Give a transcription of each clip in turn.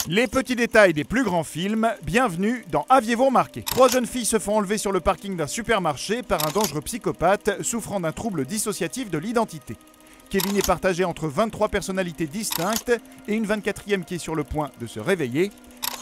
Les petits détails des plus grands films, bienvenue dans Aviez-vous remarqué ? 3 jeunes filles se font enlever sur le parking d'un supermarché par un dangereux psychopathe souffrant d'un trouble dissociatif de l'identité. Kevin est partagé entre 23 personnalités distinctes et une 24e qui est sur le point de se réveiller.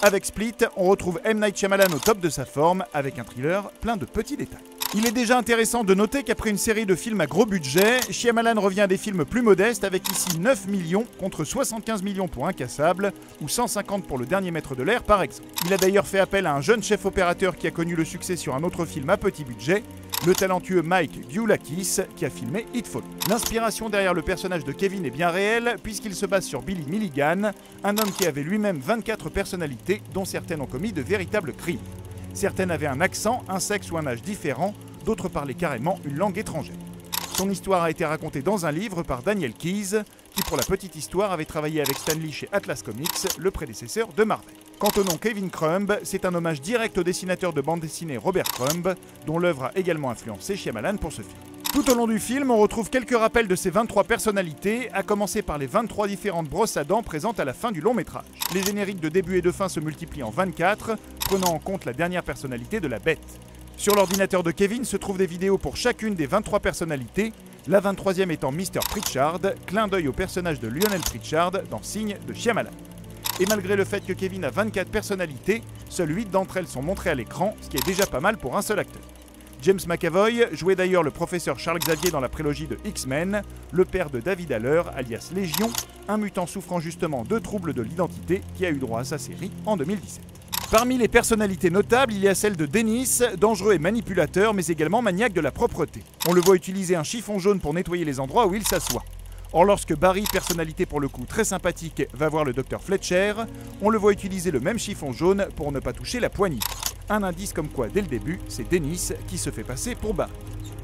Avec Split, on retrouve M. Night Shyamalan au top de sa forme avec un thriller plein de petits détails. Il est déjà intéressant de noter qu'après une série de films à gros budget, Shyamalan revient à des films plus modestes avec ici 9 millions contre 75 millions pour Incassable ou 150 pour Le Dernier Maître de l'air par exemple. Il a d'ailleurs fait appel à un jeune chef opérateur qui a connu le succès sur un autre film à petit budget, le talentueux Mike Dioulakis qui a filmé It Follows. L'inspiration derrière le personnage de Kevin est bien réelle puisqu'il se base sur Billy Milligan, un homme qui avait lui-même 24 personnalités dont certaines ont commis de véritables crimes. Certaines avaient un accent, un sexe ou un âge différent, d'autres parlaient carrément une langue étrangère. Son histoire a été racontée dans un livre par Daniel Keyes, qui pour la petite histoire avait travaillé avec Stan Lee chez Atlas Comics, le prédécesseur de Marvel. Quant au nom Kevin Crumb, c'est un hommage direct au dessinateur de bande dessinée Robert Crumb, dont l'œuvre a également influencé Shyamalan pour ce film. Tout au long du film, on retrouve quelques rappels de ces 23 personnalités, à commencer par les 23 différentes brosses à dents présentes à la fin du long métrage. Les génériques de début et de fin se multiplient en 24, prenant en compte la dernière personnalité de la bête. Sur l'ordinateur de Kevin se trouvent des vidéos pour chacune des 23 personnalités, la 23e étant Mr. Pritchard, clin d'œil au personnage de Lionel Pritchard dans Signe de Shyamalan. Et malgré le fait que Kevin a 24 personnalités, seules 8 d'entre elles sont montrées à l'écran, ce qui est déjà pas mal pour un seul acteur. James McAvoy jouait d'ailleurs le professeur Charles Xavier dans la prélogie de X-Men, le père de David Haller, alias Légion, un mutant souffrant justement de troubles de l'identité qui a eu droit à sa série en 2017. Parmi les personnalités notables, il y a celle de Dennis, dangereux et manipulateur, mais également maniaque de la propreté. On le voit utiliser un chiffon jaune pour nettoyer les endroits où il s'assoit. Or, lorsque Barry, personnalité pour le coup très sympathique, va voir le docteur Fletcher, on le voit utiliser le même chiffon jaune pour ne pas toucher la poignée. Un indice comme quoi, dès le début, c'est Dennis qui se fait passer pour Barry.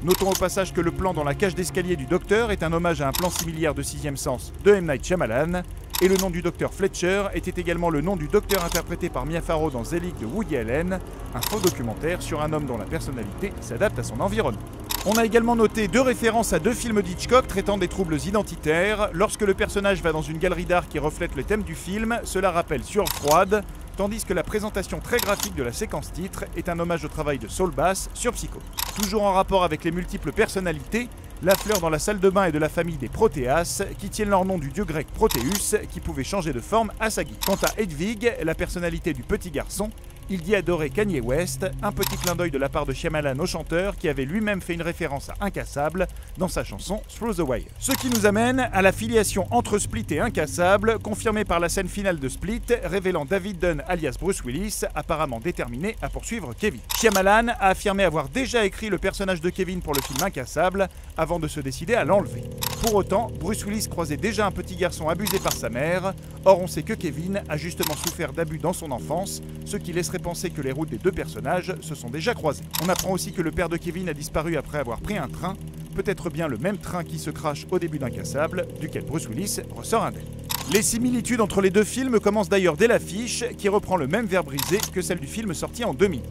Notons au passage que le plan dans la cage d'escalier du docteur est un hommage à un plan similaire de Sixième Sens de M. Night Shyamalan, et le nom du docteur Fletcher était également le nom du docteur interprété par Mia Farrow dans Zelig de Woody Allen, un faux documentaire sur un homme dont la personnalité s'adapte à son environnement. On a également noté 2 références à 2 films d'Hitchcock traitant des troubles identitaires. Lorsque le personnage va dans une galerie d'art qui reflète le thème du film, cela rappelle Sueur froide, tandis que la présentation très graphique de la séquence titre est un hommage au travail de Saul Bass sur Psycho. Toujours en rapport avec les multiples personnalités, la fleur dans la salle de bain est de la famille des Protéas, qui tiennent leur nom du dieu grec Protéus, qui pouvait changer de forme à sa guise. Quant à Hedwig, la personnalité du petit garçon, il dit adorer Kanye West, un petit clin d'œil de la part de Shyamalan au chanteur qui avait lui-même fait une référence à Incassable dans sa chanson Through the Wire. Ce qui nous amène à la filiation entre Split et Incassable, confirmée par la scène finale de Split, révélant David Dunn alias Bruce Willis, apparemment déterminé à poursuivre Kevin. Shyamalan a affirmé avoir déjà écrit le personnage de Kevin pour le film Incassable, avant de se décider à l'enlever. Pour autant, Bruce Willis croisait déjà un petit garçon abusé par sa mère, or on sait que Kevin a justement souffert d'abus dans son enfance, ce qui laisserait penser que les routes des 2 personnages se sont déjà croisées. On apprend aussi que le père de Kevin a disparu après avoir pris un train, peut-être bien le même train qui se crache au début d'Incassable, duquel Bruce Willis ressort indemne. Les similitudes entre les 2 films commencent d'ailleurs dès l'affiche, qui reprend le même verbe brisé que celle du film sorti en 2000.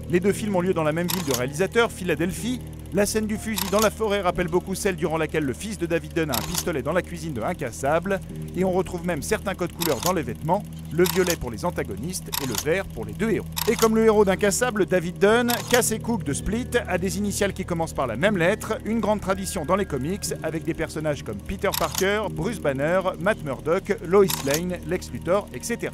Les 2 films ont lieu dans la même ville de réalisateur, Philadelphie. La scène du fusil dans la forêt rappelle beaucoup celle durant laquelle le fils de David Dunn a un pistolet dans la cuisine de Incassable, et on retrouve même certains codes couleurs dans les vêtements, le violet pour les antagonistes et le vert pour les 2 héros. Et comme le héros d'Incassable, David Dunn, Casey Cook de Split a des initiales qui commencent par la même lettre, une grande tradition dans les comics avec des personnages comme Peter Parker, Bruce Banner, Matt Murdock, Lois Lane, Lex Luthor, etc.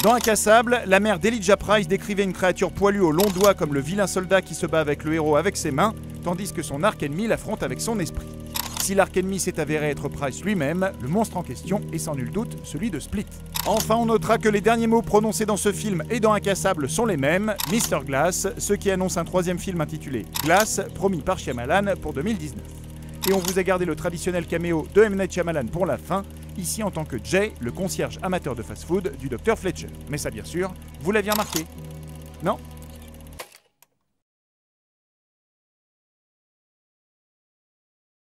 Dans Incassable, la mère d'Elijah Price décrivait une créature poilue aux longs doigts comme le vilain soldat qui se bat avec le héros avec ses mains, tandis que son arc ennemi l'affronte avec son esprit. Si l'arc ennemi s'est avéré être Price lui-même, le monstre en question est sans nul doute celui de Split. Enfin, on notera que les derniers mots prononcés dans ce film et dans Incassable sont les mêmes, Mr. Glass, ce qui annonce un 3e film intitulé Glass, promis par Shyamalan pour 2019. Et on vous a gardé le traditionnel caméo de M. Night Shyamalan pour la fin, ici en tant que Jay, le concierge amateur de fast-food du Dr. Fletcher. Mais ça bien sûr, vous l'aviez remarqué, non ?